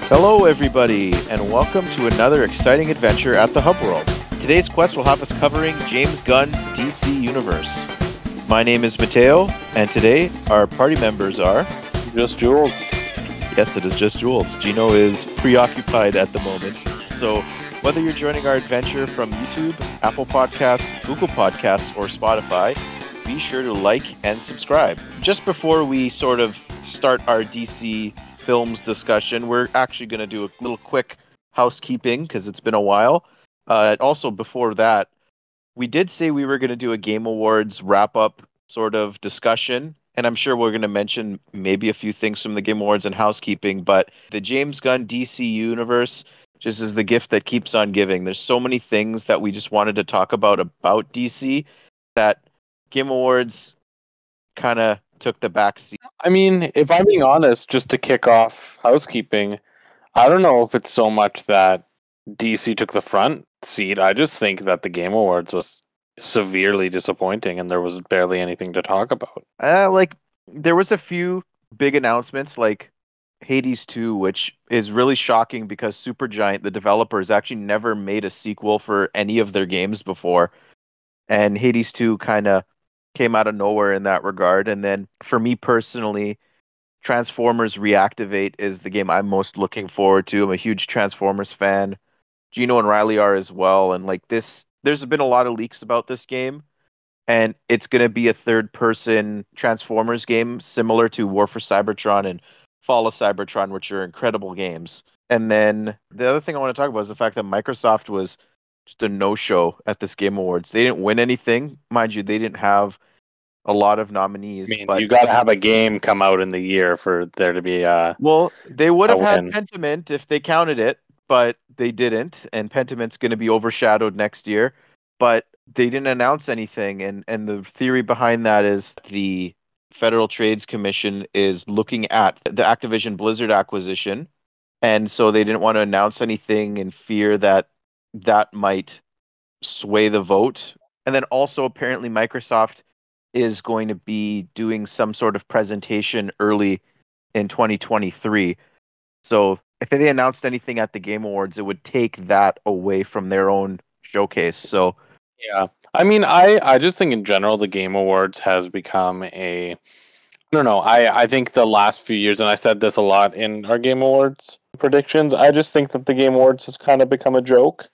Hello, everybody, and welcome to another exciting adventure at the Hub World. Today's quest will have us covering James Gunn's DC Universe. My name is Matteo, and today our party members are... Just Jules. Yes, it is just Jules. Gino is preoccupied at the moment. So, whether you're joining our adventure from YouTube, Apple Podcasts, Google Podcasts, or Spotify, be sure to like and subscribe. Just before we sort of start our DC films discussion, we're actually going to do a little quick housekeeping because it's been a while. Also, before that, we did say we were going to do a Game Awards wrap-up sort of discussion, and I'm sure we're going to mention maybe a few things from the Game Awards and housekeeping, but the James Gunn DC universe just is the gift that keeps on giving. There's so many things that we just wanted to talk about DC that Game Awards kind of took the back seat. I mean, if I'm being honest, just to kick off housekeeping, I don't know if it's so much that DC took the front seat. I just think that the Game Awards was severely disappointing and there was barely anything to talk about. There was a few big announcements like Hades 2, which is really shocking because Supergiant, the developers, actually never made a sequel for any of their games before. And Hades 2 kind of came out of nowhere in that regard. And then for me personally, Transformers Reactivate is the game I'm most looking forward to. I'm a huge Transformers fan. Gino and Riley are as well. And there's been a lot of leaks about this game. And it's going to be a third-person Transformers game similar to War for Cybertron and Fall of Cybertron, which are incredible games. And then the other thing I want to talk about is the fact that Microsoft was just a no-show at this Game Awards. They didn't win anything. Mind you, they didn't have a lot of nominees. I mean, you got to have a game come out in the year for there to be Well, they would have had win. Pentiment if they counted it, but they didn't. And Pentiment's going to be overshadowed next year. But they didn't announce anything. And the theory behind that is the Federal Trades Commission is looking at the Activision Blizzard acquisition. And so they didn't want to announce anything in fear that that might sway the vote. And then also apparently Microsoft is going to be doing some sort of presentation early in 2023. So if they announced anything at the Game Awards, it would take that away from their own showcase. So yeah. I mean, I just think in general the Game Awards has become I don't know. I think the last few years, and I said this a lot in our Game Awards predictions, I just think that the Game Awards has kind of become a joke,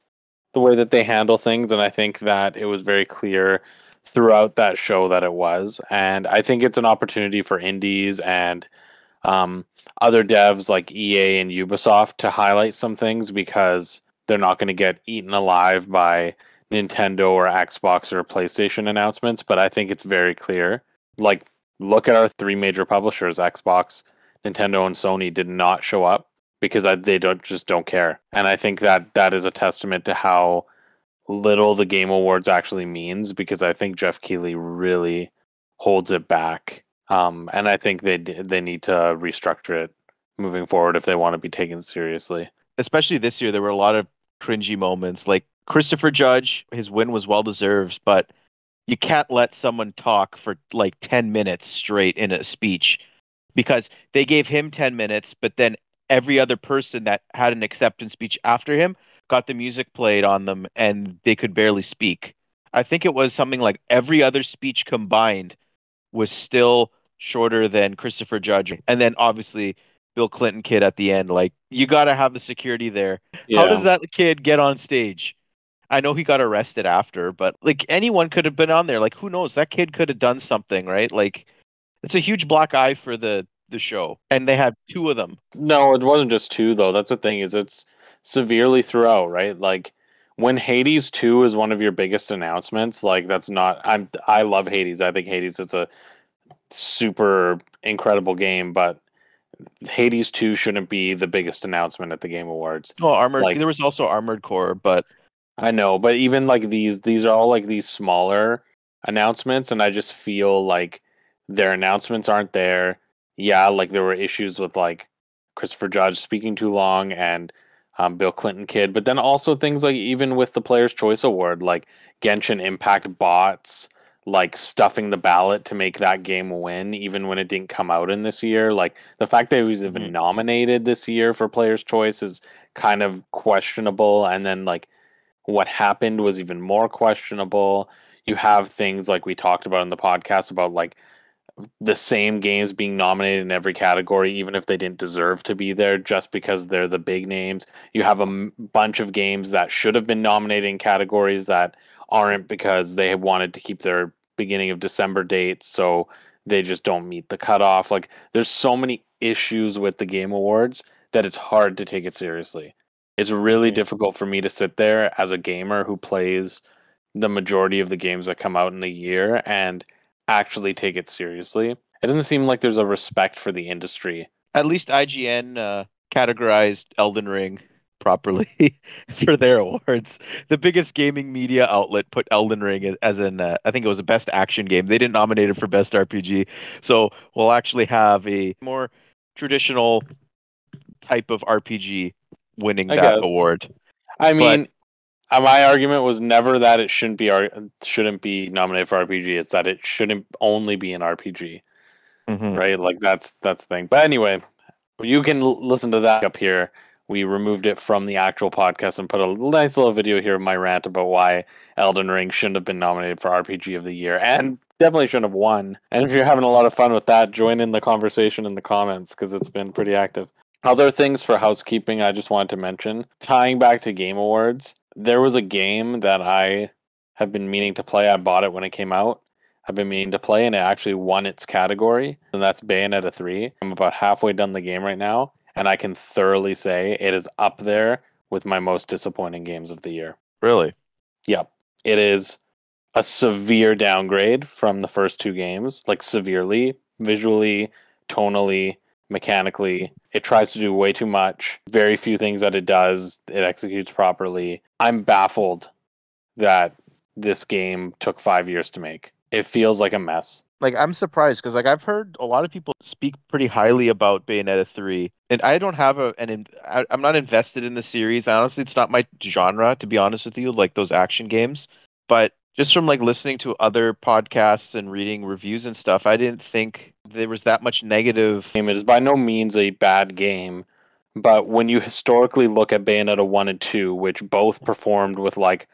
the way that they handle things, and I think that it was very clear throughout that show that it was. And I think it's an opportunity for indies and other devs like EA and Ubisoft to highlight some things because they're not going to get eaten alive by Nintendo or Xbox or PlayStation announcements. But I think it's very clear. Like, look at our three major publishers, Xbox, Nintendo, and Sony did not show up because they don't care. And I think that is a testament to how little the Game Awards actually means, because I think Jeff Keighley really holds it back. And I think they need to restructure it moving forward if they want to be taken seriously. especially this year, there were a lot of cringy moments. Like Christopher Judge, his win was well deserved, but you can't let someone talk for like 10 minutes straight in a speech because they gave him 10 minutes, but then every other person that had an acceptance speech after him got the music played on them and they could barely speak. I think it was something like every other speech combined was still shorter than Christopher Judge. And then obviously Bill Clinton kid at the end. Like, you got to have the security there. Yeah. How does that kid get on stage? I know he got arrested after, but like anyone could have been on there. Like, who knows? That kid could have done something, right? Like, it's a huge black eye for the show. And they had two of them. No, it wasn't just two though. That's the thing, is it's severely throughout, right? Like when Hades 2 is one of your biggest announcements, like that's not I love Hades. I think Hades is a super incredible game, but Hades 2 shouldn't be the biggest announcement at the Game Awards. Oh, Armored. Like, There was also Armored Core, but I know, but even like these are all like these smaller announcements, and I just feel like their announcements aren't there. Yeah, like there were issues with like Christopher Judge speaking too long and Bill Clinton kid, but then also things like even with the Player's Choice Award, like Genshin Impact bots, like stuffing the ballot to make that game win, even when it didn't come out in this year. Like the fact that it was even nominated this year for Player's Choice is kind of questionable. And then like what happened was even more questionable. You have things like we talked about in the podcast about like the same games being nominated in every category, even if they didn't deserve to be there, just because they're the big names. You have a bunch of games that should have been nominated in categories that aren't because they wanted to keep their beginning of December dates, so they just don't meet the cutoff. Like, there's so many issues with the Game Awards that it's hard to take it seriously. It's really difficult for me to sit there as a gamer who plays the majority of the games that come out in the year and actually take it seriously. It doesn't seem like there's a respect for the industry. At least IGN categorized Elden Ring properly for their awards. The biggest gaming media outlet put Elden Ring as I think it was a best action game. They didn't nominate it for best RPG. So we'll actually have a more traditional type of RPG winning I that guess. award. I But mean, my argument was never that it shouldn't be nominated for RPG. It's that it shouldn't only be an RPG, mhm. right? Like that's the thing. But anyway, you can listen to that up here. We removed it from the actual podcast and put a nice little video here of my rant about why Elden Ring shouldn't have been nominated for RPG of the year and definitely shouldn't have won. And if you're having a lot of fun with that, join in the conversation in the comments because it's been pretty active. Other things for housekeeping I just wanted to mention. Tying back to Game Awards, there was a game that I have been meaning to play. I bought it when it came out. I've been meaning to play, and it actually won its category, and that's Bayonetta 3. I'm about halfway done the game right now, and I can thoroughly say it is up there with my most disappointing games of the year. Really? Yep. It is a severe downgrade from the first two games, like severely, visually, tonally, mechanically. It tries to do way too much. Very few things that it does, it executes properly. I'm baffled that this game took 5 years to make. It feels like a mess. Like I'm surprised because like I've heard a lot of people speak pretty highly about Bayonetta 3, and I don't have I'm not invested in the series. Honestly, it's not my genre, to be honest with you, like those action games. But just from like listening to other podcasts and reading reviews and stuff, I didn't think there was that much negative. It is by no means a bad game, but when you historically look at Bayonetta 1 and 2, which both performed with like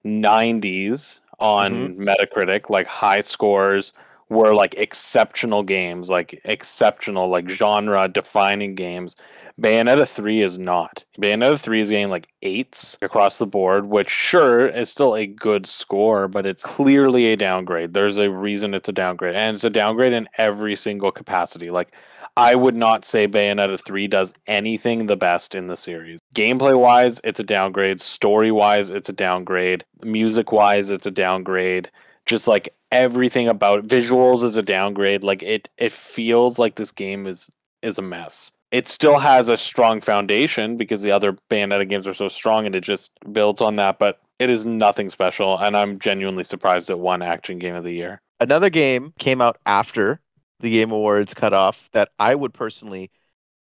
90s Hmm. on Metacritic, like high scores, were like exceptional games, like exceptional, like genre defining games. Bayonetta 3 is not. Bayonetta 3 is getting like eights across the board, which sure is still a good score, but it's clearly a downgrade. There's a reason it's a downgrade, and it's a downgrade in every single capacity. Like, I would not say Bayonetta 3 does anything the best in the series. Gameplay wise, it's a downgrade. Story wise, it's a downgrade. Music wise, it's a downgrade. Just like everything about visuals is a downgrade. Like it feels like this game is a mess. It still has a strong foundation because the other Bayonetta games are so strong and it just builds on that, but it is nothing special, and I'm genuinely surprised it won Action Game of the Year. Another game came out after the Game Awards cutoff that I would personally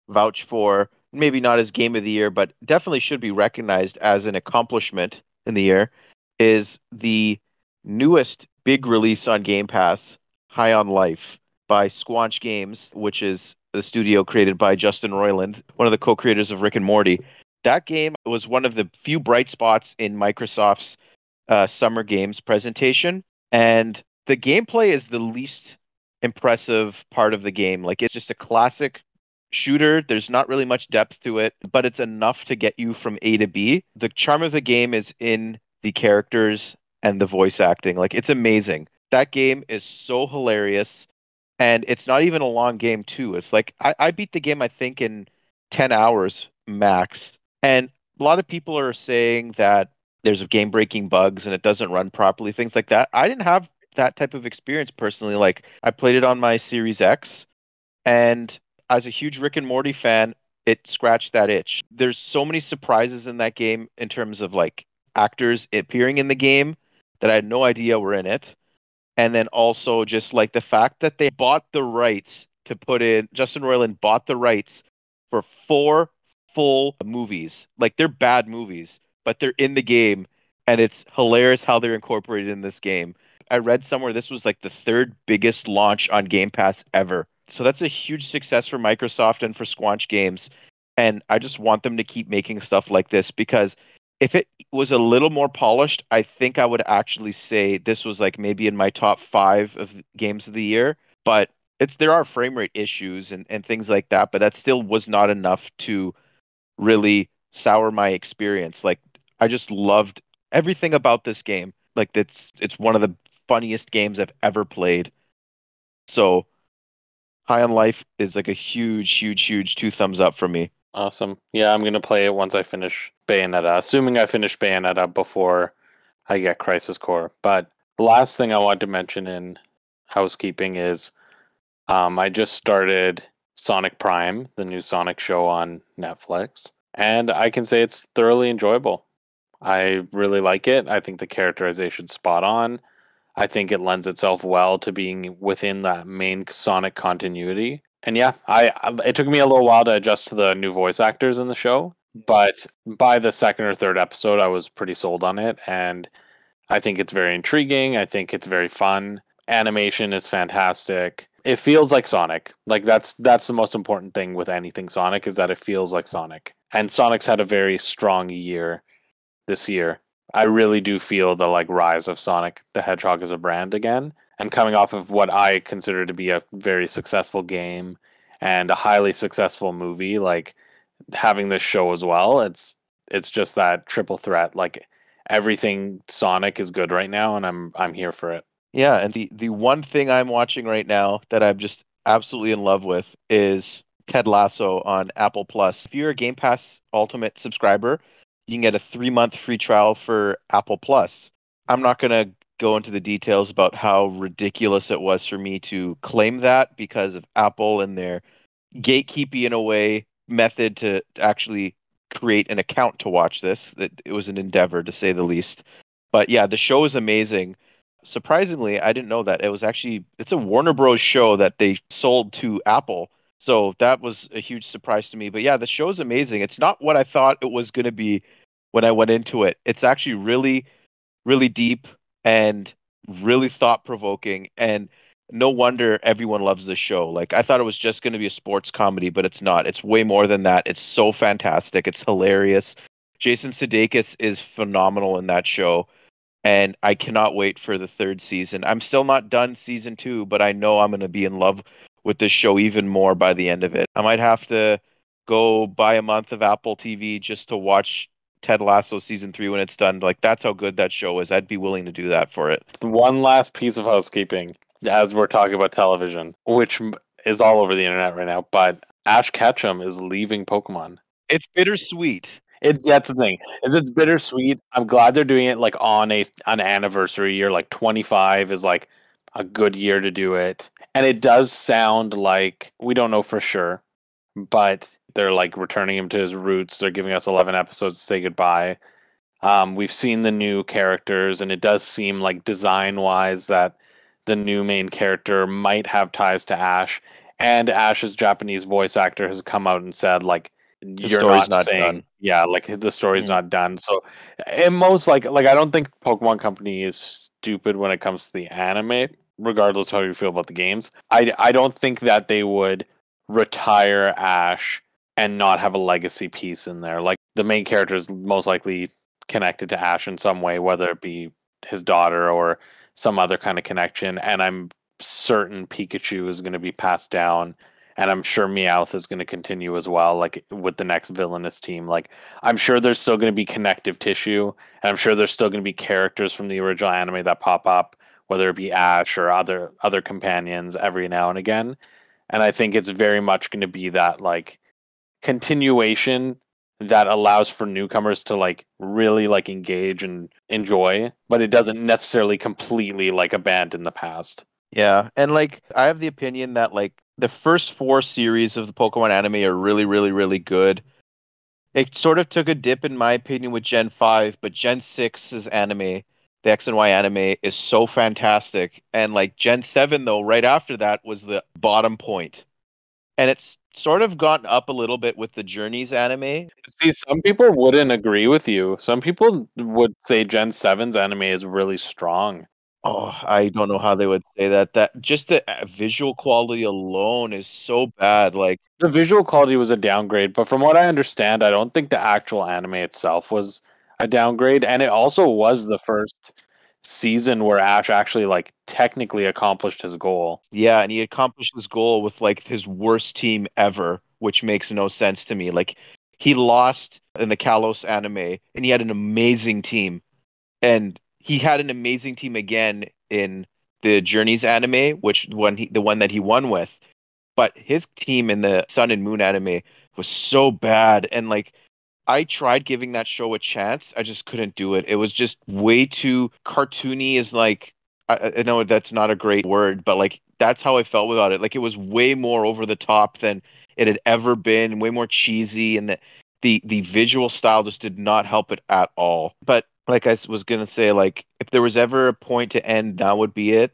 vouch for, maybe not as Game of the Year, but definitely should be recognized as an accomplishment in the year, is the newest big release on Game Pass, High on Life, by Squanch Games, which is the studio created by Justin Roiland, one of the co-creators of Rick and Morty. That game was one of the few bright spots in Microsoft's Summer Games presentation, and the gameplay is the least impressive part of the game. Like it's just a classic shooter. There's not really much depth to it, but it's enough to get you from A to B. The charm of the game is in the characters and the voice acting. Like it's amazing. That game is so hilarious. And it's not even a long game too. It's like I beat the game I think in 10 hours max. And a lot of people are saying that there's game breaking bugs and it doesn't run properly, things like that. I didn't have that type of experience personally. Like I played it on my Series X, and as a huge Rick and Morty fan, it scratched that itch. There's so many surprises in that game in terms of like actors appearing in the game that I had no idea were in it. And then also just like the fact that they bought the rights to put in, Justin Roiland bought the rights for four full movies. Like they're bad movies, but they're in the game, and it's hilarious how they're incorporated in this game. I read somewhere this was like the third biggest launch on Game Pass ever. So that's a huge success for Microsoft and for Squanch Games. And I just want them to keep making stuff like this because if it was a little more polished, I think I would actually say this was like maybe in my top five of games of the year. But there are frame rate issues and things like that, but that still was not enough to really sour my experience. Like I just loved everything about this game. Like it's one of the funniest games I've ever played. So High on Life is like a huge, huge, huge two thumbs up for me. Awesome. Yeah, I'm gonna play it once I finish Bayonetta, assuming I finish Bayonetta before I get Crisis Core. But the last thing I want to mention in housekeeping is I just started Sonic Prime, the new Sonic show on Netflix, and I can say it's thoroughly enjoyable. I really like it. I think the characterization's spot on. I think it lends itself well to being within that main Sonic continuity. And yeah, it took me a little while to adjust to the new voice actors in the show, but by the second or third episode, I was pretty sold on it, and I think it's very intriguing. I think it's very fun. Animation is fantastic. It feels like Sonic. Like that's the most important thing with anything Sonic is that it feels like Sonic. And Sonic's had a very strong year this year. I really do feel the like rise of Sonic the Hedgehog as a brand again. And coming off of what I consider to be a very successful game and a highly successful movie, like having this show as well, it's just that triple threat. Like everything Sonic is good right now, and I'm here for it. Yeah, and the one thing I'm watching right now that I'm just absolutely in love with is Ted Lasso on Apple Plus. If you're a Game Pass Ultimate subscriber, you can get a 3-month free trial for Apple Plus. I'm not going to go into the details about how ridiculous it was for me to claim that because of Apple and their gatekeeping in a way method to actually create an account to watch this. That it was an endeavor to say the least. But yeah, the show is amazing. Surprisingly, I didn't know that it's a Warner Bros. Show that they sold to Apple. So that was a huge surprise to me. But yeah, the show is amazing. It's not what I thought it was going to be when I went into it. It's actually really, really deep and really thought provoking. And no wonder everyone loves this show. Like I thought it was just going to be a sports comedy, but it's not. It's way more than that. It's so fantastic. It's hilarious. Jason Sudeikis is phenomenal in that show, and I cannot wait for the third season. I'm still not done season 2, but I know I'm going to be in love with this show even more by the end of it. I might have to go buy a month of Apple TV just to watch Ted Lasso season 3 when it's done. Like that's how good that show is. I'd be willing to do that for it. One last piece of housekeeping as we're talking about television, which is all over the internet right now, but Ash Ketchum is leaving Pokemon. It's bittersweet. That's the thing. It's bittersweet. I'm glad they're doing it like on an anniversary year. Like 25 is like a good year to do it. And it does sound like we don't know for sure, but they're like returning him to his roots. They're giving us 11 episodes to say goodbye. We've seen the new characters, and it does seem like design-wise that the new main character might have ties to Ash. And Ash's Japanese voice actor has come out and said, like, you're not saying, done. Yeah, like the story's not done. So, and most like I don't think Pokemon Company is stupid when it comes to the anime, regardless of how you feel about the games. I don't think that they would retire Ash and not have a legacy piece in there. Like the main character is most likely connected to Ash in some way, whether it be his daughter or some other kind of connection. And I'm certain Pikachu is going to be passed down, and I'm sure Meowth is going to continue as well, like with the next villainous team. Like I'm sure there's still going to be connective tissue, and I'm sure there's still going to be characters from the original anime that pop up, whether it be Ash or other companions every now and again. And I think it's very much going to be that like continuation that allows for newcomers to like really like engage and enjoy, but it doesn't necessarily completely like abandon the past. Yeah, and like I have the opinion that like the first 4 series of the Pokemon anime are really, really, really good. It sort of took a dip in my opinion with Gen 5, but Gen 6's anime, the X and Y anime, is so fantastic. And like Gen 7 though, right after that was the bottom point. And it's sort of gotten up a little bit with the Journeys anime. See, some people wouldn't agree with you. Some people would say Gen 7's anime is really strong. Oh, I don't know how they would say that. That just the visual quality alone is so bad. Like, The visual quality was a downgrade, but from what I understand, I don't think the actual anime itself was a downgrade, and it also was the first season where Ash actually like technically accomplished his goal. yeah, and he accomplished his goal with like his worst team ever, which makes no sense to me. Like, he lost in the Kalos anime, and he had an amazing team. And he had an amazing team again in the Journeys anime, which the one that he won with. But his team in the Sun and Moon anime was so bad, and like I tried giving that show a chance. I just couldn't do it. It was just way too cartoony. Is like I know that's not a great word, but like that's how I felt about it. Like it was way more over the top than it had ever been, way more cheesy, and the visual style just did not help it at all. But like was gonna say, like if there was ever a point to end, that would be it.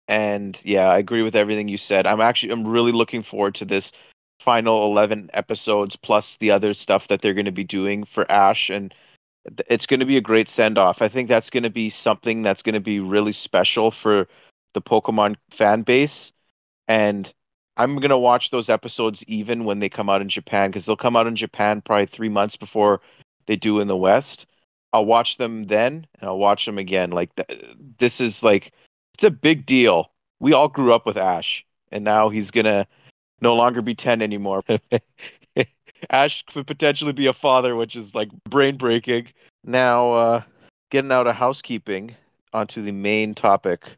And yeah, I agree with everything you said. I'm really looking forward to this final 11 episodes plus the other stuff that they're going to be doing for Ash, and it's going to be a great send off. I think that's going to be something that's going to be really special for the Pokemon fan base, and I'm going to watch those episodes even when they come out in Japan, because they'll come out in Japan probably 3 months before they do in the West. I'll watch them then, and I'll watch them again. Like this is like it's a big deal. We all grew up with Ash, and now he's gonna no longer be 10 anymore. Ash could potentially be a father, which is like brain breaking. Now, getting out of housekeeping onto the main topic.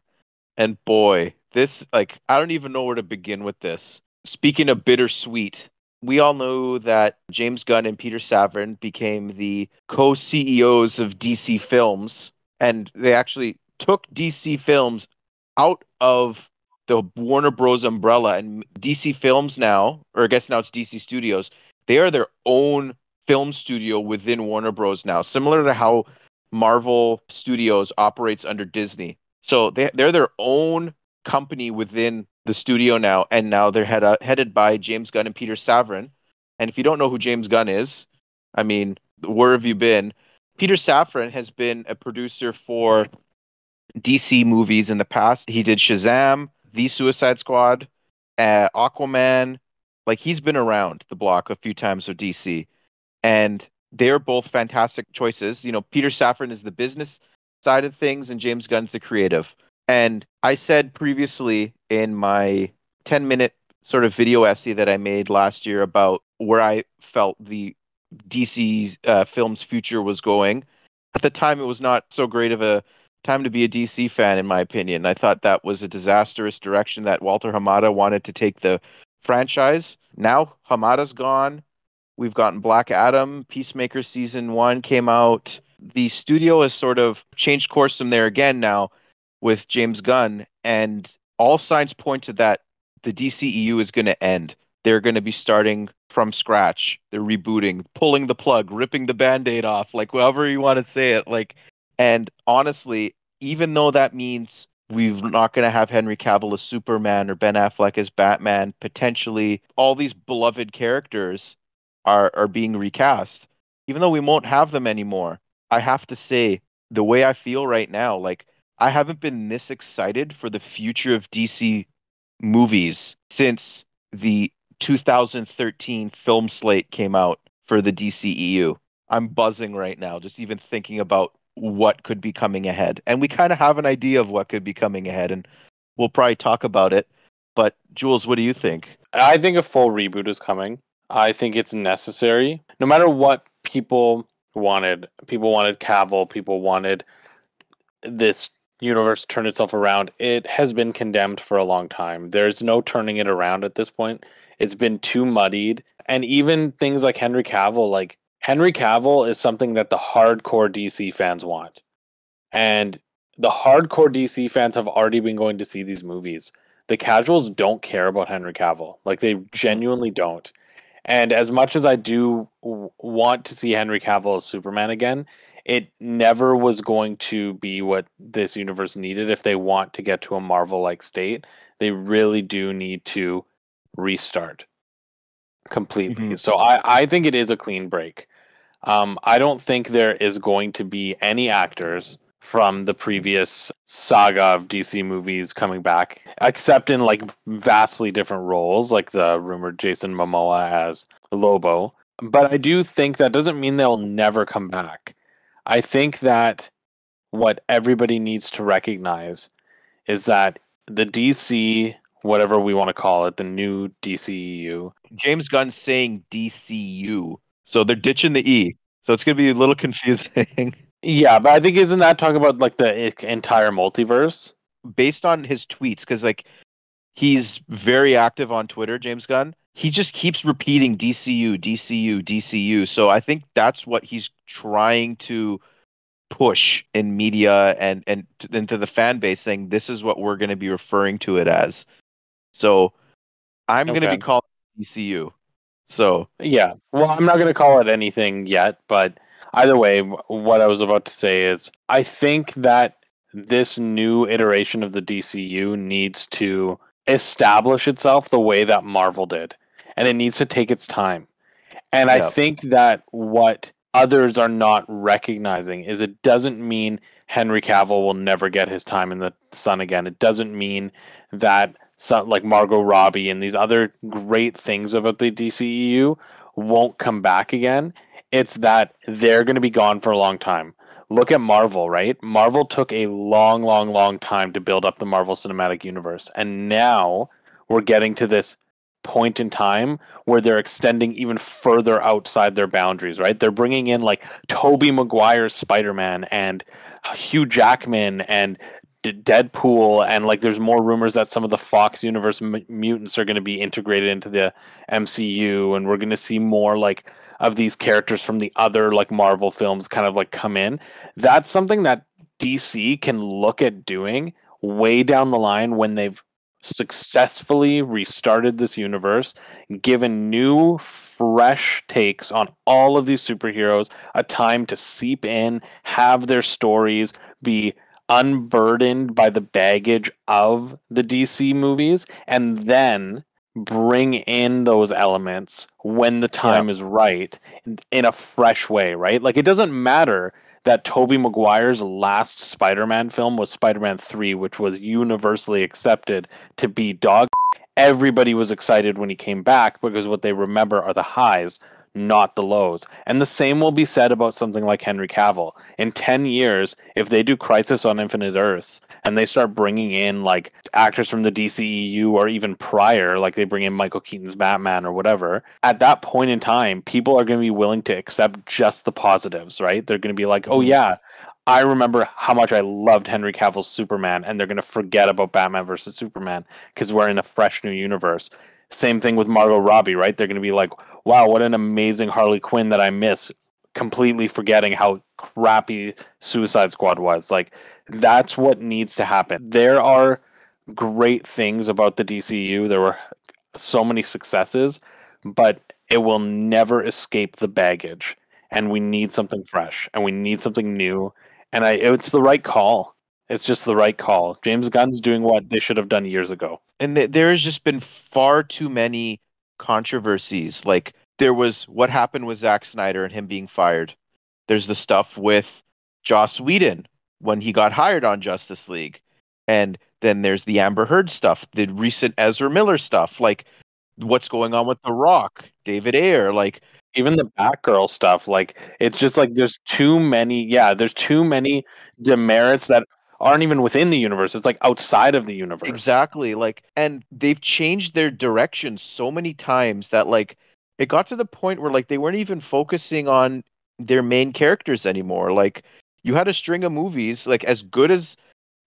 And boy, this, like, I don't even know where to begin with this. Speaking of bittersweet, we all know that James Gunn and Peter Safran became the co CEOs of DC Films, and they actually took DC Films out of the Warner Bros. Umbrella. And DC Films now, or I guess now it's DC Studios, they are their own film studio within Warner Bros. Now, similar to how Marvel Studios operates under Disney. So they're their own company within the studio now, and now they're headed by James Gunn and Peter Safran. And if you don't know who James Gunn is, I mean, where have you been? Peter Safran has been a producer for DC movies in the past. He did Shazam, The Suicide Squad, Aquaman. Like he's been around the block a few times with DC, and they're both fantastic choices. You know, Peter Safran is the business side of things, and James Gunn's the creative. And I said previously in my 10-minute sort of video essay that I made last year about where I felt the DC's film's future was going. At the time, it was not so great of a time to be a DC fan, in my opinion. I thought that was a disastrous direction that Walter Hamada wanted to take the franchise. Now Hamada's gone. We've gotten Black Adam, Peacemaker season one came out. The studio has sort of changed course from there again now with James Gunn, and all signs point to that the DCEU is going to end. They're going to be starting from scratch. They're rebooting, pulling the plug, ripping the band-aid off, like however you want to say it. Like, and honestly, even though that means we're not going to have Henry Cavill as Superman or Ben Affleck as Batman, potentially all these beloved characters are being recast. Even though we won't have them anymore, I have to say the way I feel right now, like I haven't been this excited for the future of DC movies since the 2013 film slate came out for the DCEU. I'm buzzing right now, just even thinking about what could be coming ahead. And we kind of have an idea of what could be coming ahead, and we'll probably talk about it. But Jules, what do you think? I think a full reboot is coming. I think it's necessary. No matter what people wanted Cavill, people wanted this universe to turn itself around. It has been condemned for a long time. There's no turning it around at this point. It's been too muddied. And even things like Henry Cavill is something that the hardcore DC fans want. And the hardcore DC fans have already been going to see these movies. The casuals don't care about Henry Cavill. Like they Mhm. genuinely don't. And as much as I do want to see Henry Cavill as Superman again, it never was going to be what this universe needed if they want to get to a Marvel like state. They really do need to restart completely. Mhm. So I think it is a clean break. I don't think there is going to be any actors from the previous saga of DC movies coming back, except in like vastly different roles, like the rumored Jason Momoa as Lobo. But I do think that doesn't mean they'll never come back. I think that what everybody needs to recognize is that the DC, whatever we want to call it, the new DCEU. James Gunn saying DCU, so they're ditching the E. So it's gonna be a little confusing. Yeah, but I think isn't that talking about like the entire multiverse? Based on his tweets, because like he's very active on Twitter, James Gunn. He just keeps repeating DCU, DCU, DCU. So I think that's what he's trying to push in media and into the fan base, saying this is what we're going to be referring to it as. So I'm going to be Okay. calling it DCU. So Yeah. Well, I'm not going to call it anything yet, but either way, what I was about to say is I think that this new iteration of the DCU needs to establish itself the way that Marvel did, and it needs to take its time. And I yeah, think that what others are not recognizing is it doesn't mean Henry Cavill will never get his time in the sun again. It doesn't mean that like Margot Robbie and these other great things about the DCEU won't come back again. It's that they're going to be gone for a long time. Look at Marvel, right? Marvel took a long, long, long time to build up the Marvel Cinematic Universe. And now we're getting to this point in time where they're extending even further outside their boundaries, right? They're bringing in like Tobey Maguire's Spider-Man and Hugh Jackman and Deadpool, and like there's more rumors that some of the Fox universe mutants are going to be integrated into the MCU, and we're going to see more like of these characters from the other like Marvel films kind of like come in. That's something that DC can look at doing way down the line when they've successfully restarted this universe, given new, fresh takes on all of these superheroes, a time to seep in, have their stories be unburdened by the baggage of the DC movies, and then bring in those elements when the yeah, time is right in a fresh way, right? Like it doesn't matter that Tobey Maguire's last Spider-Man film was Spider-Man 3, which was universally accepted to be dog. Everybody was excited when he came back because what they remember are the highs, not the lows. And the same will be said about something like Henry Cavill. In 10 years, if they do Crisis on Infinite Earths and they start bringing in like actors from the DCEU or even prior, like they bring in Michael Keaton's Batman or whatever, at that point in time, people are going to be willing to accept just the positives, right? They're going to be like, oh, mhm, yeah, I remember how much I loved Henry Cavill's Superman, and they're going to forget about Batman versus Superman because we're in a fresh new universe. Same thing with Margot Robbie, right? They're going to be like, wow, what an amazing Harley Quinn that I miss, completely forgetting how crappy Suicide Squad was. Like, that's what needs to happen. There are great things about the DCU. There were so many successes, but it will never escape the baggage. And we need something fresh, and we need something new. And it's the right call. It's just the right call. James Gunn's doing what they should have done years ago. and there has just been far too many controversies. Like there was what happened with Zack Snyder and him being fired. There's the stuff with Joss Whedon when he got hired on Justice League. And then there's the Amber Heard stuff, the recent Ezra Miller stuff, like what's going on with The Rock, David Ayer, like Even the Batgirl stuff, like it's just like there's too many. Yeah, there's too many demerits that aren't even within the universe. It's like outside of the universe. exactly, like, and they've changed their direction so many times that like it got to the point where like they weren't even focusing on their main characters anymore. Like you had a string of movies, like as good as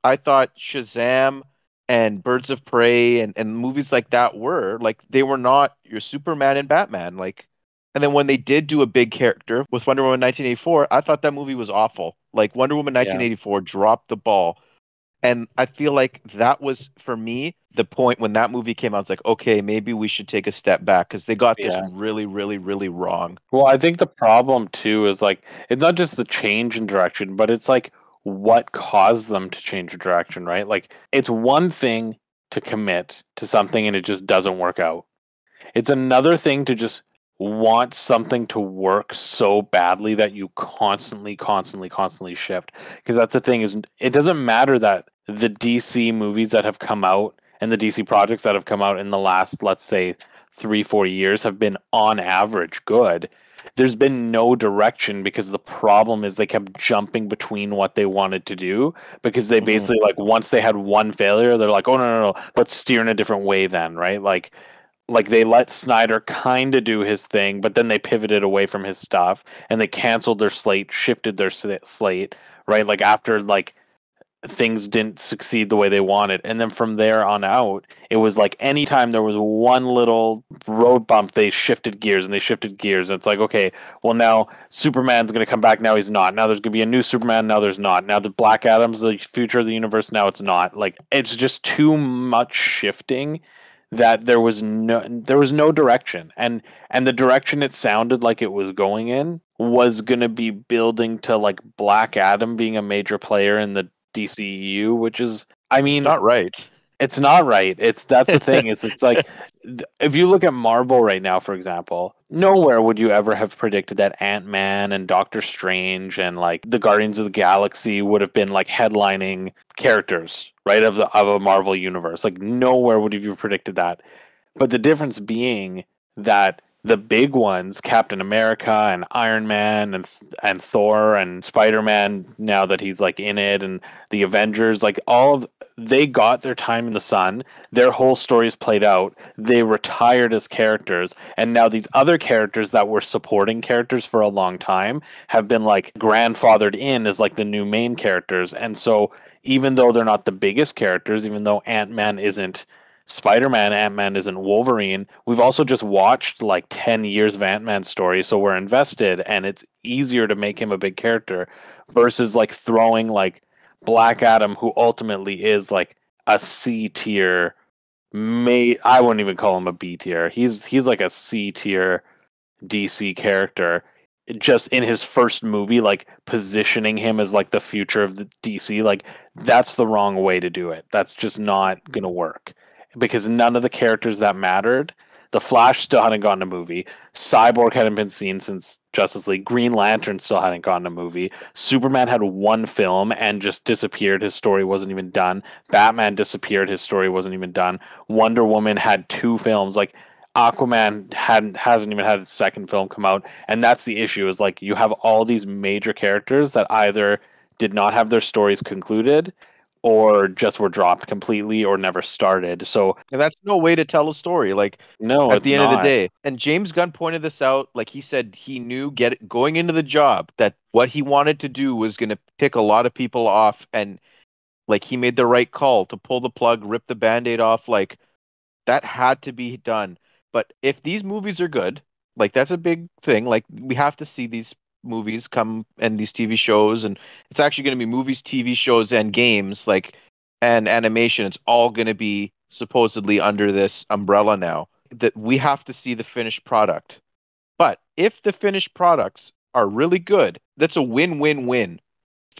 I thought Shazam and Birds of Prey and movies like that were, like they were not your Superman and Batman. Like, and then when they did do a big character with Wonder Woman 1984, I thought that movie was awful. Like Wonder Woman Yeah, 1984 dropped the ball. And I feel like that was for me the point when that movie came out. It's like, okay, maybe we should take a step back because they got this yeah. really, really, really wrong. Well, I think the problem too is like it's not just the change in direction, but it's like what caused them to change direction, right? Like it's one thing to commit to something and it just doesn't work out. It's another thing to just want something to work so badly that you constantly shift. Because that's the thing, is it doesn't matter that the DC movies that have come out and the DC projects that have come out in the last, let's say, 3-4 years have been on average good. There's been no direction because the problem is they kept jumping between what they wanted to do, because they Hmm. basically, like, once they had one failure, they're like, oh no, let's steer in a different way then, right? Like they let Snyder kind of do his thing, but then they pivoted away from his stuff and they canceled their slate, shifted their slate, right? Like after like things didn't succeed the way they wanted. And then from there on out, it was like anytime there was one little road bump, they shifted gears and they shifted gears. And it's like, okay, well, now Superman's going to come back. Now he's not. Now there's going to be a new Superman. Now there's not. Now the Black Adam's the future of the universe. Now it's not. Like, it's just too much shifting that there was no direction. And the direction it sounded like it was going in was going to be building to like Black Adam being a major player in the DCEU, which is, I It's mean, not right. it's not right. That's the thing. It's like, if you look at Marvel right now, for example, nowhere would you ever have predicted that Ant-Man and Doctor Strange and like the Guardians of the Galaxy would have been like headlining characters, right, of a Marvel universe. Like nowhere would you have predicted that. But the difference being that the big ones, Captain America and Iron Man and Thor and Spider-Man, now that he's like in it, and the Avengers, like they got their time in the sun. Their whole story is played out. They retired as characters, and now these other characters that were supporting characters for a long time have been like grandfathered in as like the new main characters. And so even though they're not the biggest characters, even though Ant-Man isn't Spider-Man, Ant-Man isn't Wolverine, we've also just watched like 10 years of Ant-Man's story, so we're invested, and it's easier to make him a big character versus like throwing like Black Adam, who ultimately is like a C tier. I wouldn't even call him a B tier. He's like a C tier DC character, just in his first movie, like positioning him as like the future of the DC. Like, that's the wrong way to do it. That's just not gonna work, because none of the characters that mattered. The Flash still hadn't gotten a movie. Cyborg hadn't been seen since Justice League. Green Lantern still hadn't gotten a movie. Superman had one film and just disappeared. His story wasn't even done. Batman disappeared. His story wasn't even done. Wonder Woman had two films. Like, Aquaman hasn't even had its second film come out, and that's the issue. Is like you have all these major characters that either did not have their stories concluded, or just were dropped completely, or never started. So And that's no way to tell a story. Like no, at it's the end of the not. day, and James Gunn pointed this out. Like he said, he knew going into the job that what he wanted to do was going to pick a lot of people off, and like he made the right call to pull the plug, rip the band-aid off. Like that had to be done. But if these movies are good, like that's a big thing. Like we have to see these movies come and these TV shows, and it's actually going to be movies, TV shows, and games, like and animation. It's all going to be supposedly under this umbrella now. That we have to see the finished product. But if the finished products are really good, that's a win-win-win.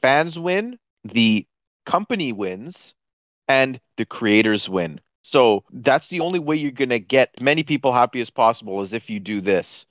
Fans win, the company wins, and the creators win. So that's the only way you're going to get many people happy as possible is if you do this.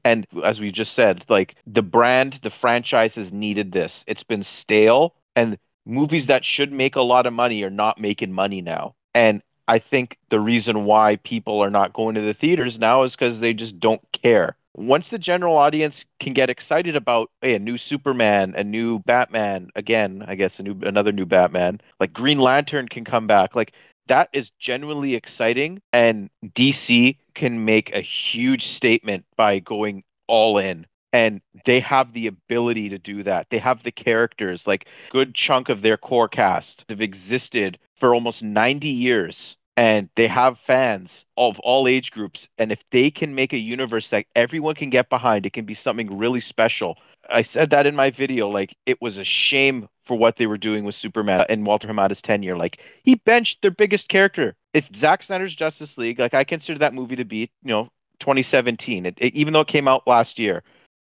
And as we just said, like the brand, the franchise has needed this. It's been stale, and movies that should make a lot of money are not making money now. And I think the reason why people are not going to the theaters now is because they just don't care. Once the general audience can get excited about a new Superman, a new Batman, again, I guess another new Batman, like Green Lantern can come back. Like that is genuinely exciting, and DC can make a huge statement by going all in. And they have the ability to do that. They have the characters, like good chunk of their core cast have existed for almost 90 years. And they have fans of all age groups. And if they can make a universe that everyone can get behind, it can be something really special. I said that in my video. Like, it was a shame for what they were doing with Superman and Walter Hamada's tenure. Like, he benched their biggest character. If Zack Snyder's Justice League, like, I consider that movie to be, 2017. Even though it came out last year,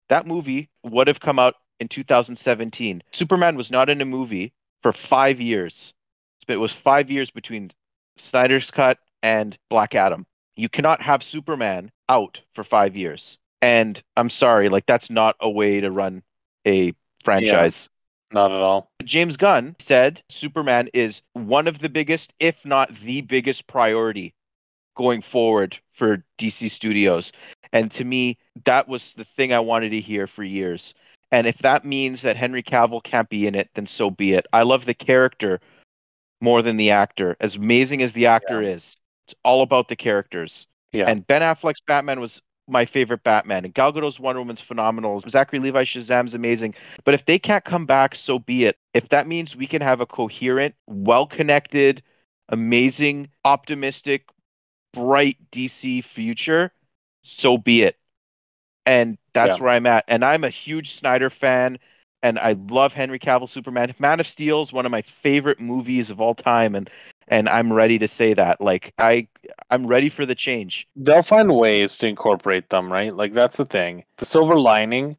that movie would have come out in 2017. Superman was not in a movie for 5 years. It was 5 years between Snyder's cut and Black Adam. You cannot have Superman out for 5 years. And I'm sorry, like that's not a way to run a Yeah, franchise. not at all. James Gunn said Superman is one of the biggest, if not the biggest priority going forward for DC Studios. And to me, that was the thing I wanted to hear for years. And if that means that Henry Cavill can't be in it, then so be it. I love the character more than the actor. As amazing as the actor Yeah. is, it's all about the characters. Yeah. And Ben Affleck's Batman was my favorite Batman, and Gal Gadot's Wonder Woman's phenomenal. Zachary Levi's Shazam's amazing. But if they can't come back, so be it. If that means we can have a coherent, well-connected, amazing, optimistic, bright DC future, so be it. And Yeah. that's where I'm at. And I'm a huge Snyder fan, and I love Henry Cavill Superman. Man of Steel is one of my favorite movies of all time, and I'm ready to say that. Like I'm ready for the change. They'll find ways to incorporate them, right? Like that's the thing. The silver lining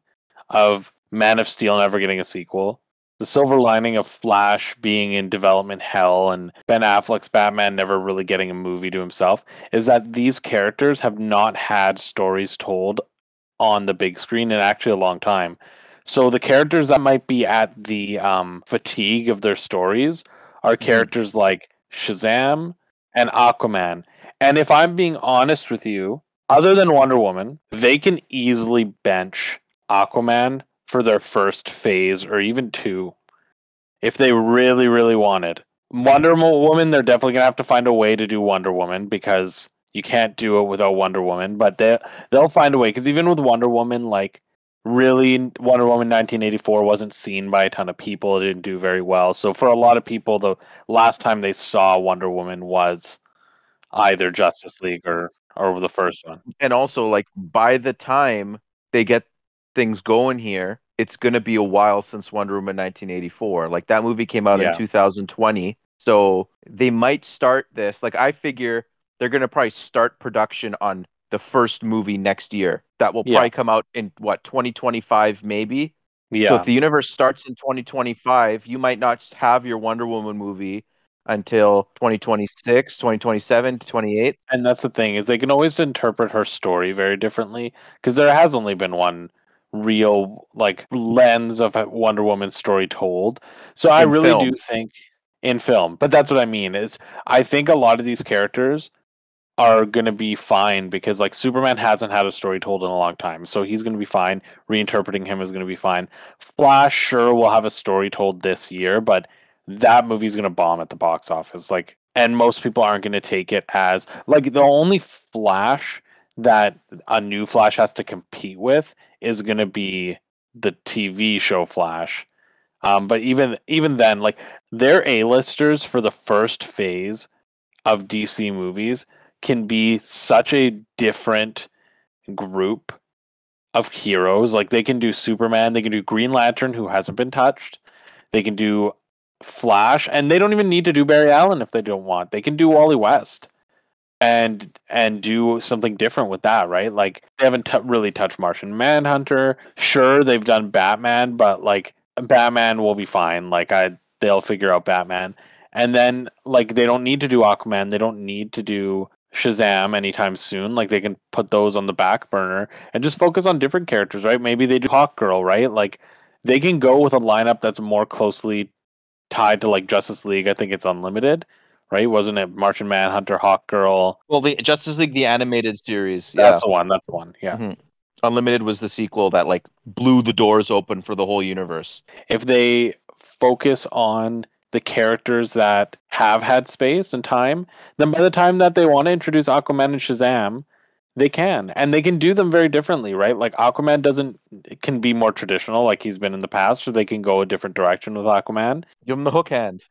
of Man of Steel never getting a sequel, the silver lining of Flash being in development hell, and Ben Affleck's Batman never really getting a movie to himself, is that these characters have not had stories told on the big screen in actually a long time. So the characters that might be at the fatigue of their stories are characters like Shazam and Aquaman. And if I'm being honest with you, other than Wonder Woman, they can easily bench Aquaman for their first phase or even two if they really, really wanted. Wonder Woman, they're definitely gonna have to find a way to do Wonder Woman because you can't do it without Wonder Woman. But they'll find a way, because even with Wonder Woman, like really, Wonder Woman 1984 wasn't seen by a ton of people. It didn't do very well. So for a lot of people, the last time they saw Wonder Woman was either Justice League or the first one. And also, like, by the time they get things going here, it's going to be a while since Wonder Woman 1984. Like, that movie came out in Yeah. 2020. So they might start this. Like, I figure they're going to probably start production on the first movie next year. That will Yeah. probably come out in, what, 2025, maybe? So Yeah. if the universe starts in 2025, you might not have your Wonder Woman movie until 2026, 2027, 28. And that's the thing, is they can always interpret her story very differently, because there has only been one real like lens of a Wonder Woman story told. So I In really do film. think in film, but that's what I mean is I think a lot of these characters are going to be fine, because like Superman hasn't had a story told in a long time, so he's going to be fine. Reinterpreting him is going to be fine. Flash sure will have a story told this year, but that movie's going to bomb at the box office, like, and most people aren't going to take it as like the only Flash that a new Flash has to compete with is going to be the TV show Flash. But even then, like, their A-listers for the first phase of DC movies can be such a different group of heroes. Like, they can do Superman, they can do Green Lantern, who hasn't been touched, they can do Flash, and they don't even need to do Barry Allen if they don't want. They can do Wally West and do something different with that, right? Like, they haven't really touched Martian Manhunter. Sure, they've done Batman, but like Batman will be fine. Like, they'll figure out Batman. And then like they don't need to do Aquaman, they don't need to do Shazam anytime soon. Like, they can put those on the back burner and just focus on different characters, right? Maybe they do Hawkgirl, right? Like, they can go with a lineup that's more closely tied to like Justice League. I think it's Unlimited, right? Wasn't it Martian Manhunter, Hawkgirl? Well, the Justice League, the animated series, yeah. That's the one. That's the one. Yeah. Mhm. Unlimited was the sequel that like blew the doors open for the whole universe. If they focus on the characters that have had space and time, then by the time that they want to introduce Aquaman and Shazam, they can, and they can do them very differently, right? Like, Aquaman can be more traditional, like he's been in the past, or they can go a different direction with Aquaman. Give him the hook hand.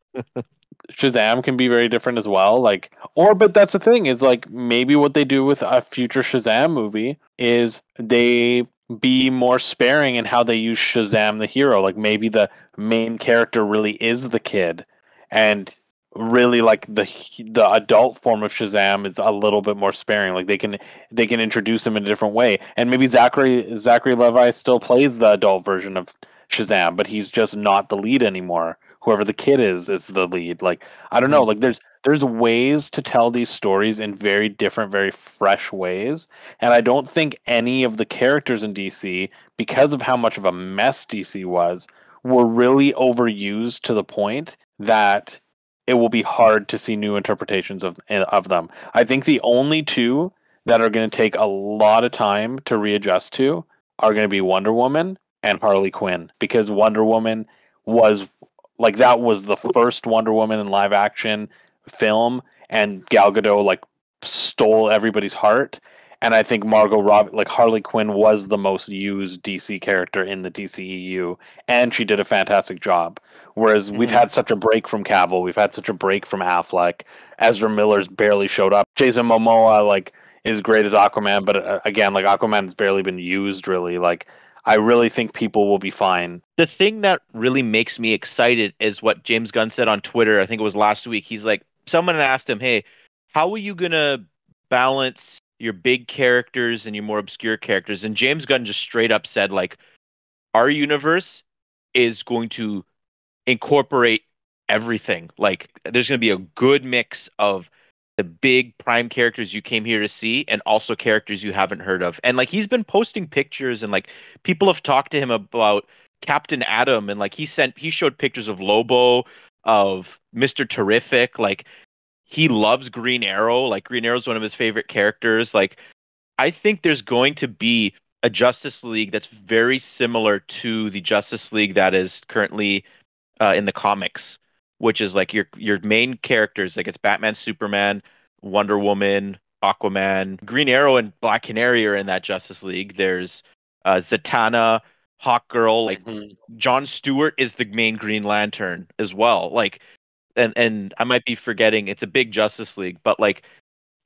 Shazam can be very different as well. Like, but that's the thing, is like maybe what they do with a future Shazam movie is they be more sparing in how they use Shazam the hero. Like, maybe the main character really is the kid, and really like the adult form of Shazam is a little bit more sparing. Like, they can introduce him in a different way, and maybe Zachary Levi still plays the adult version of Shazam, but he's just not the lead anymore. whoever the kid is the lead. Like, I don't know, Mhm. like there's ways to tell these stories in very different, very fresh ways. And I don't think any of the characters in DC, because of how much of a mess DC was, were really overused to the point that it will be hard to see new interpretations of them. I think the only two that are going to take a lot of time to readjust to are going to be Wonder Woman and Harley Quinn, because Wonder Woman was like, that was the first Wonder Woman in live action film, and Gal Gadot like stole everybody's heart. And I think Margot Robbie, like Harley Quinn, was the most used DC character in the DCEU, and she did a fantastic job. Whereas we've Mhm. had such a break from Cavill, we've had such a break from Affleck. Ezra Miller's barely showed up. Jason Momoa, like, is great as Aquaman, but again, like, Aquaman's barely been used really. Like, I really think people will be fine. The thing that really makes me excited is what James Gunn said on Twitter. I think it was last week. He's like, someone asked him, "Hey, how are you gonna balance your big characters and your more obscure characters?" And James Gunn just straight up said, like, our universe is going to incorporate everything. Like, there's going to be a good mix of the big prime characters you came here to see and also characters you haven't heard of. And like, he's been posting pictures, and like, people have talked to him about Captain Atom, and like, he showed pictures of Lobo, of Mr. Terrific. Like, he loves Green Arrow. Like, Green Arrow's one of his favorite characters. Like, I think there's going to be a Justice League that's very similar to the Justice League that is currently in the comics, which is like your main characters. Like, it's Batman, Superman, Wonder Woman, Aquaman, Green Arrow, and Black Canary are in that Justice League. There's Zatanna, Hawkgirl. Like, Mhm. John Stewart is the main Green Lantern as well. Like, and I might be forgetting. It's a big Justice League, but like,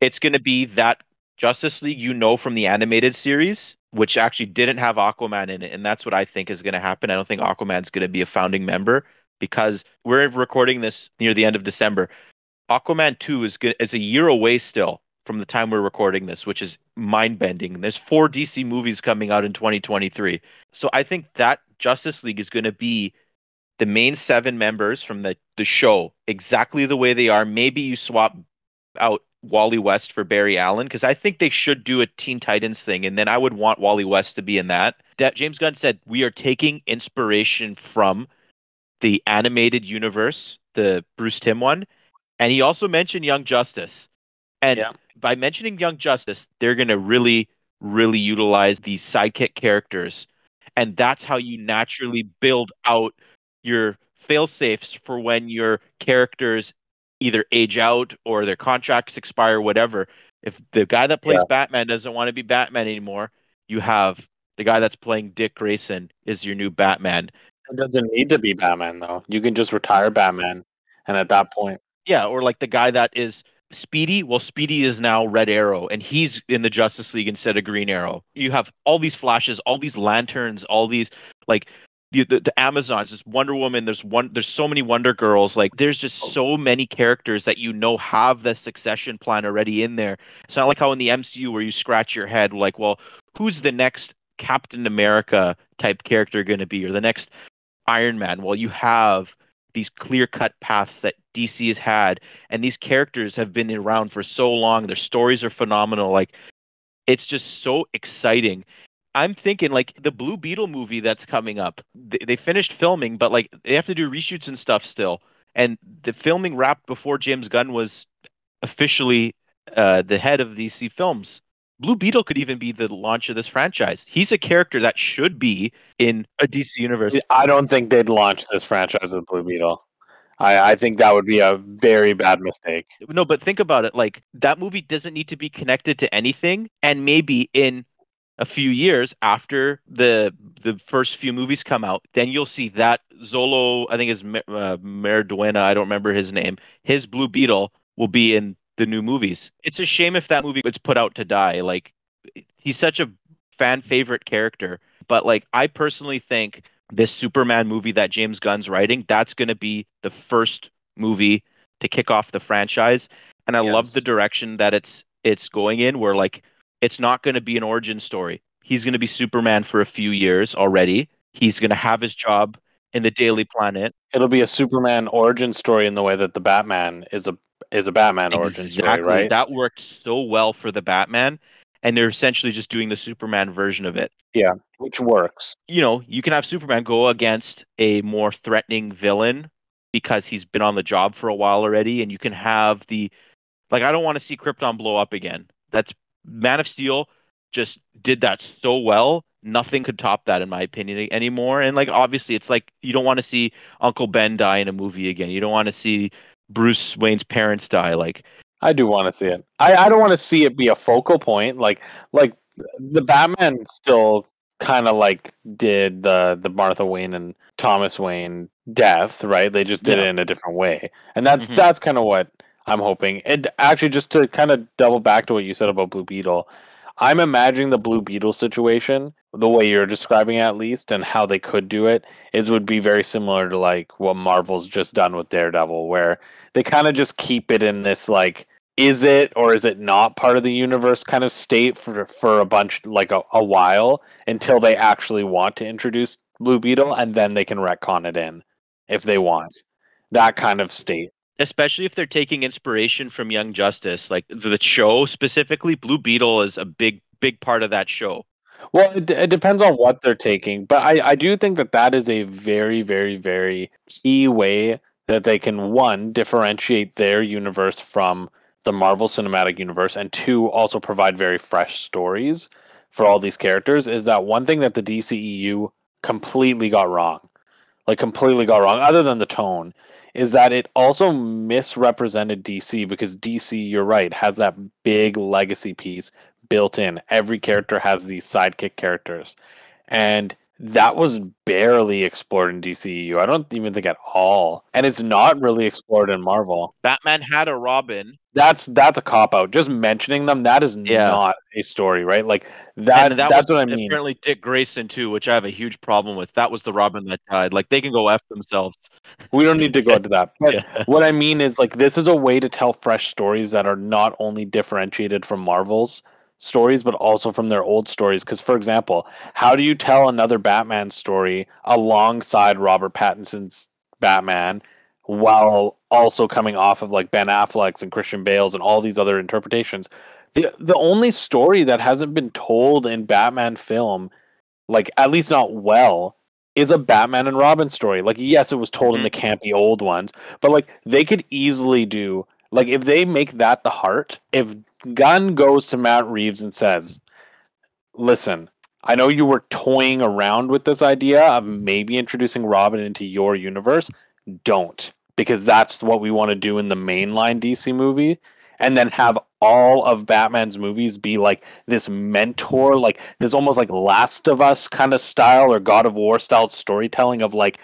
it's going to be that Justice League from the animated series, which actually didn't have Aquaman in it, and that's what I think is going to happen. I don't think Aquaman's going to be a founding member because we're recording this near the end of December. Aquaman 2 is a year away still from the time we're recording this, which is mind-bending. There's 4 DC movies coming out in 2023. So I think that Justice League is going to be the main 7 members from the show exactly the way they are. Maybe you swap out Wally West for Barry Allen, because I think they should do a Teen Titans thing, and then I would want Wally West to be in that. That James Gunn said we are taking inspiration from the animated universe, the Bruce Timm one, and he also mentioned Young Justice. And Yeah. by mentioning Young Justice, they're going to really, really utilize these sidekick characters. And that's how you naturally build out your fail safes for when your characters either age out or their contracts expire, whatever. If the guy that plays Yeah. Batman doesn't want to be Batman anymore, you have the guy that's playing Dick Grayson is your new Batman. It doesn't need to be Batman though. You can just retire Batman, and at that point, Yeah, or like the guy that is Speedy. Well, Speedy is now Red Arrow, and he's in the Justice League instead of Green Arrow. You have all these flashes, all these lanterns, all these like the Amazons. There's Wonder Woman. There's so many Wonder Girls. Like, there's just so many characters that have the succession plan already in there. It's not like how in the MCU where you scratch your head like, well, who's the next Captain America type character going to be, or the next Iron Man? Well, you have these clear cut paths that DC has had, and these characters have been around for so long. Their stories are phenomenal. Like, it's just so exciting. I'm thinking like the Blue Beetle movie that's coming up. They finished filming, but like, they have to do reshoots and stuff still. And the filming wrapped before James Gunn was officially the head of DC Films. Blue Beetle could even be the launch of this franchise. He's a character that should be in a DC universe. I don't think they'd launch this franchise with Blue Beetle. I think that would be a very bad mistake. No, but think about it. Like, that movie doesn't need to be connected to anything, and maybe in a few years after the first few movies come out, then you'll see that Zolo, I think is Meraduena, I don't remember his name. His Blue Beetle will be in the new movies. It's a shame if that movie gets put out to die. Like, he's such a fan favorite character, but like, I personally think this Superman movie that James Gunn's writing, that's going to be the first movie to kick off the franchise. And I love the Yes. direction that it's going in, where like, it's not going to be an origin story. He's going to be Superman for a few years already. He's going to have his job in the Daily Planet. It'll be a Superman origin story in the way that the Batman is a Batman origin story, Exactly. right? That worked so well for the Batman, and they're essentially just doing the Superman version of it. Yeah, which works. You can have Superman go against a more threatening villain because he's been on the job for a while already, and you can have the like I don't want to see Krypton blow up again. That's Man of Steel just did that so well. Nothing could top that in my opinion anymore. And like obviously it's like you don't want to see Uncle Ben die in a movie again. You don't want to see Bruce Wayne's parents die. Like I do want to see it. I don't want to see it be a focal point. Like the Batman still kind of like did the Martha Wayne and Thomas Wayne death, right? They just did yeah. it in a different way, and that's Hmm. that's kind of what I'm hoping. And actually, just to kind of double back to what you said about Blue Beetle, I'm imagining the Blue Beetle situation the way you're describing it, at least, and how they could do it is would be very similar to like what Marvel's just done with Daredevil, where they kind of just keep it in this like is it or is it not part of the universe kind of state for a bunch like a while until they actually want to introduce Blue Beetle and then they can retcon it in if they want that kind of state. Especially if they're taking inspiration from Young Justice, like the show specifically, Blue Beetle is a big part of that show. Well, it depends on what they're taking, but I do think that that is a very, very, very key way that they can, one, differentiate their universe from the Marvel Cinematic Universe, and two, also provide very fresh stories for all these characters. Is that one thing that the DCEU completely got wrong? Like, completely got wrong, other than the tone, is that it also misrepresented DC because DC, you're right, has that big legacy piece built in. Every character has these sidekick characters. And that was barely explored in DCEU. I don't even think at all. And it's not really explored in Marvel. Batman had a Robin. That's a cop out. Just mentioning them, that is Yeah. not a story, right? Like And that that's was what I mean. apparently Dick Grayson too, which I have a huge problem with. That was the Robin that died. Like they can go F themselves. We don't need to go into that. But Yeah. what I mean is like this is a way to tell fresh stories that are not only differentiated from Marvel's stories but also from their old stories because for example, how do you tell another Batman story alongside Robert Pattinson's Batman while also coming off of like Ben Affleck's and Christian Bale's and all these other interpretations? The only story that hasn't been told in Batman film, like at least not well, is a Batman and Robin story. Like, yes, it was told in Hmm. the campy old ones, but like they could easily do like if they make that the heart. If Gunn goes to Matt Reeves and says, "Listen, I know you were toying around with this idea of maybe introducing Robin into your universe. Don't, because that's what we want to do in the mainline DC movie." And then have all of Batman's movies be like this mentor, like this almost like Last of Us kind of style or God of War style storytelling of like,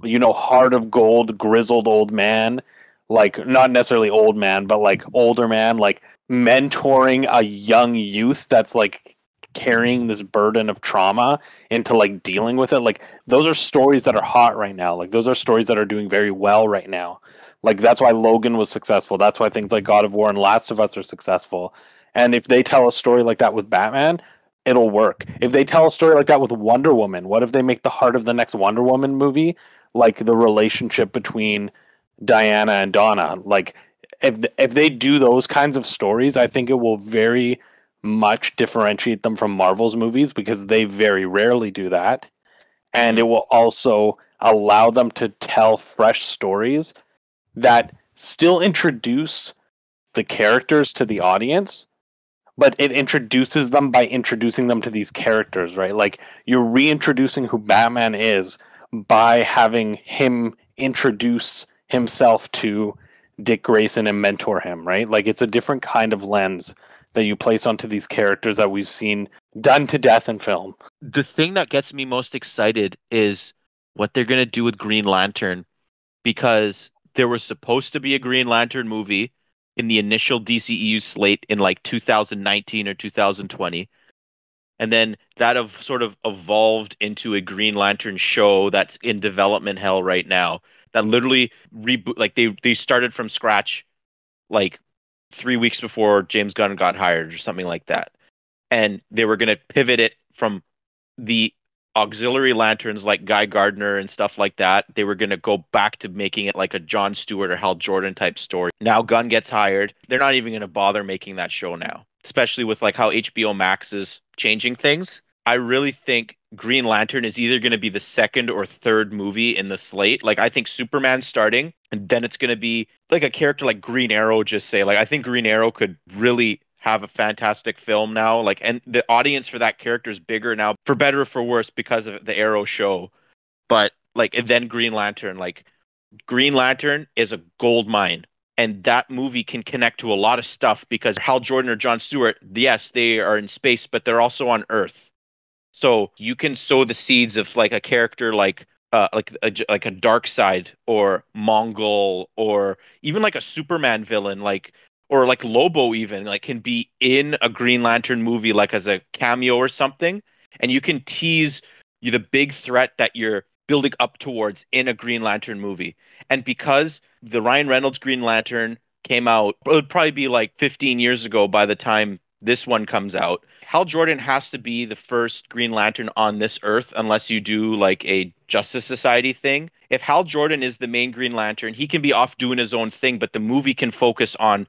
heart of gold, grizzled old man, like not necessarily old man, but like older man, like mentoring a young youth that's like carrying this burden of trauma into like dealing with it. Like those are stories that are hot right now. Like those are stories that are doing very well right now. Like that's why Logan was successful. That's why things like God of War and Last of Us are successful. And if they tell a story like that with Batman, it'll work. If they tell a story like that with Wonder Woman, what if they make the heart of the next Wonder Woman movie like the relationship between Diana and Donna? Like if they do those kinds of stories, I think it will very much differentiate them from Marvel's movies because they very rarely do that. And Hmm. it will also allow them to tell fresh stories that still introduce the characters to the audience, but it introduces them by introducing them to these characters, right? Like you're reintroducing who Batman is by having him introduce himself to Dick Grayson and mentor him, right? Like it's a different kind of lens that you place onto these characters that we've seen done to death in film. The thing that gets me most excited is what they're gonna do with Green Lantern because there was supposed to be a Green Lantern movie in the initial DCEU slate in like 2019 or 2020. And then that have sort of evolved into a Green Lantern show that's in development hell right now. That literally reboot, like they started from scratch, like 3 weeks before James Gunn got hired or something like that, and they were gonna pivot it from the auxiliary lanterns like Guy Gardner and stuff like that. They were going to go back to making it like a Jon Stewart or Hal Jordan type story. Now Gunn gets hired. They're not even going to bother making that show now, especially with like how HBO Max is changing things. I really think Green Lantern is either going to be the second or third movie in the slate. Like I think Superman's starting, and then it's going to be like a character like Green Arrow. Just say like I think Green Arrow could really have a fantastic film now. Like, and the audience for that character is bigger now, for better or for worse, because of the Arrow show. But like, and then Green Lantern, like Green Lantern is a gold mine. And that movie can connect to a lot of stuff because Hal Jordan or Jon Stewart, yes, they are in space, but they're also on Earth. So you can sow the seeds of like a character like a dark side or Mongol or even like a Superman villain like or like Lobo even like can be in a Green Lantern movie like as a cameo or something, and you can tease you the big threat that you're building up towards in a Green Lantern movie. And because the Ryan Reynolds Green Lantern came out, it would probably be like 15 years ago by the time this one comes out. Hal Jordan has to be the first Green Lantern on this Earth unless you do like a Justice Society thing. If Hal Jordan is the main Green Lantern, he can be off doing his own thing, but the movie can focus on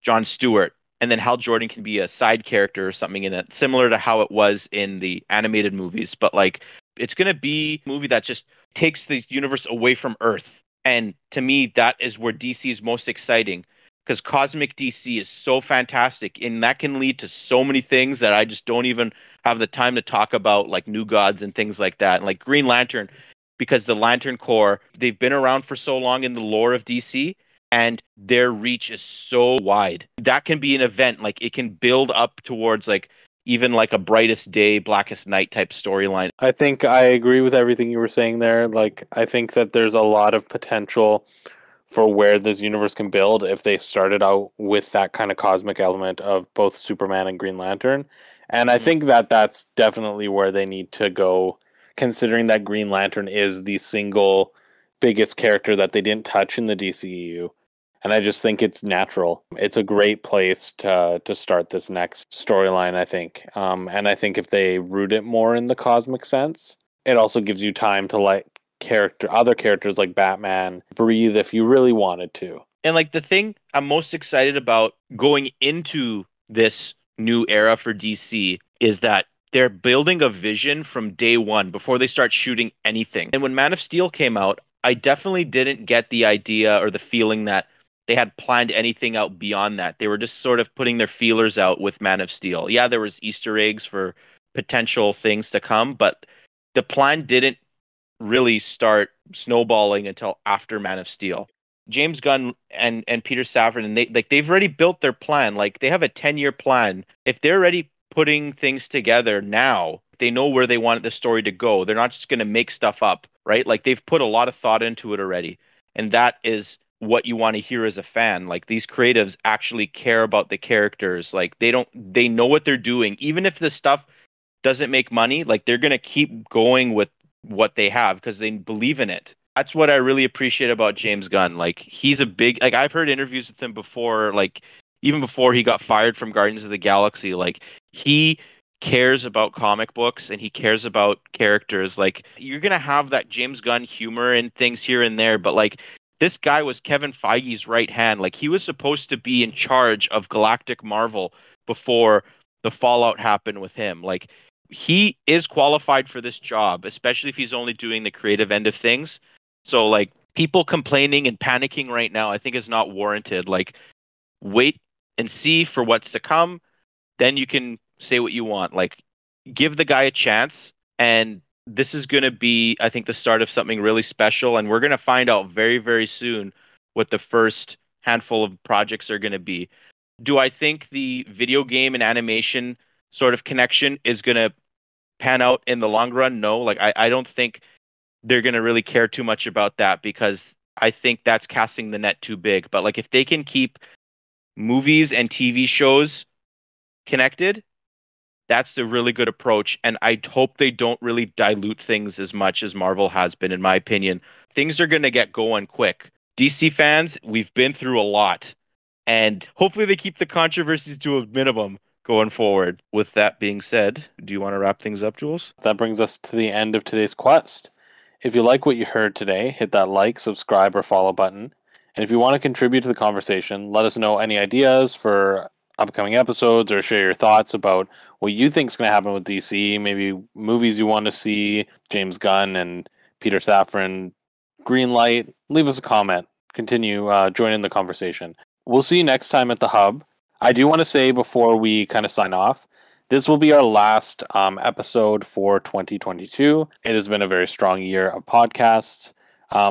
Jon Stewart. And then Hal Jordan can be a side character or something in it, similar to how it was in the animated movies. But like, it's going to be a movie that just takes the universe away from Earth. And to me, that is where DC is most exciting because Cosmic DC is so fantastic and that can lead to so many things that I just don't even have the time to talk about, like New Gods and things like that. And like Green Lantern, because the Lantern Corps, they've been around for so long in the lore of DC and their reach is so wide. That can be an event, like it can build up towards like even like a brightest day, blackest night type storyline. I think I agree with everything you were saying there. Like, I think that there's a lot of potential for where this universe can build if they started out with that kind of cosmic element of both Superman and Green Lantern. And I Mm-hmm. think that that's definitely where they need to go, considering that Green Lantern is the single biggest character that they didn't touch in the DCEU. And I just think it's natural. It's a great place to start this next storyline, I think. And I think if they root it more in the cosmic sense, it also gives you time to like other characters like Batman breathe if you really wanted to. And like the thing I'm most excited about going into this new era for DC is that they're building a vision from day one before they start shooting anything. And when Man of Steel came out, I definitely didn't get the idea or the feeling that they had planned anything out beyond that. They were just sort of putting their feelers out with Man of Steel. Yeah, there was Easter eggs for potential things to come, but the plan didn't really start snowballing until after Man of Steel. James Gunn and Peter Safran and they've already built their plan. Like they have a 10-year plan. If they're already putting things together now, they know where they want the story to go. They're not just going to make stuff up, right? Like they've put a lot of thought into it already. And that is what you want to hear as a fan. Like these creatives actually care about the characters. Like they know what they're doing. Even if the stuff doesn't make money, like they're going to keep going with what they have because they believe in it. That's what I really appreciate about James Gunn. Like he's a big like I've heard interviews with him before, like even before he got fired from Guardians of the Galaxy, like he cares about comic books and he cares about characters. Like you're gonna have that James Gunn humor and things here and there, but like this guy was Kevin Feige's right hand. Like he was supposed to be in charge of Galactic Marvel before the fallout happened with him. Like he is qualified for this job, especially if he's only doing the creative end of things. So like people complaining and panicking right now, I think is not warranted. Like wait and see for what's to come, then you can say what you want. Like give the guy a chance and this is going to be I think the start of something really special and we're going to find out very very soon what the first handful of projects are going to be. Do I think the video game and animation sort of connection is going to pan out in the long run? No, like I don't think they're going to really care too much about that because I think that's casting the net too big. But like if they can keep movies and TV shows connected, that's a really good approach. And I hope they don't really dilute things as much as Marvel has been, in my opinion. Things are going to get going quick. DC fans, we've been through a lot. And hopefully they keep the controversies to a minimum. going forward. With that being said, do you want to wrap things up, Jules? That brings us to the end of today's quest. If you like what you heard today, hit that like, subscribe, or follow button. And if you want to contribute to the conversation, let us know any ideas for upcoming episodes or share your thoughts about what you think is going to happen with DC, maybe movies you want to see, James Gunn and Peter Safran, green light. Leave us a comment. Continue joining the conversation. We'll see you next time at the Hub. I do want to say before we kind of sign off, this will be our last episode for 2022. It has been a very strong year of podcasts.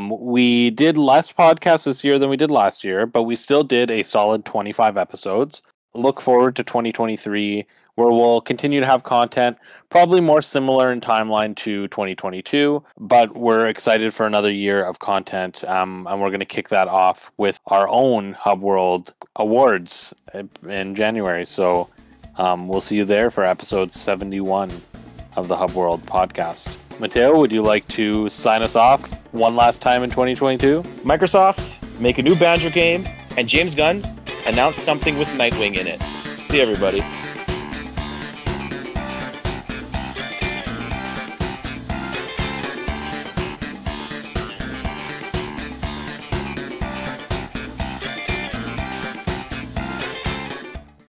We did less podcasts this year than we did last year, but we still did a solid 25 episodes. Look forward to 2023, where we'll continue to have content, probably more similar in timeline to 2022, but we're excited for another year of content, and we're going to kick that off with our own Hub World Awards in January. So we'll see you there for episode 71 of the Hub World podcast. Matteo, would you like to sign us off one last time in 2022? Microsoft, make a new Banjo game, and James Gunn, announce something with Nightwing in it. See you, everybody.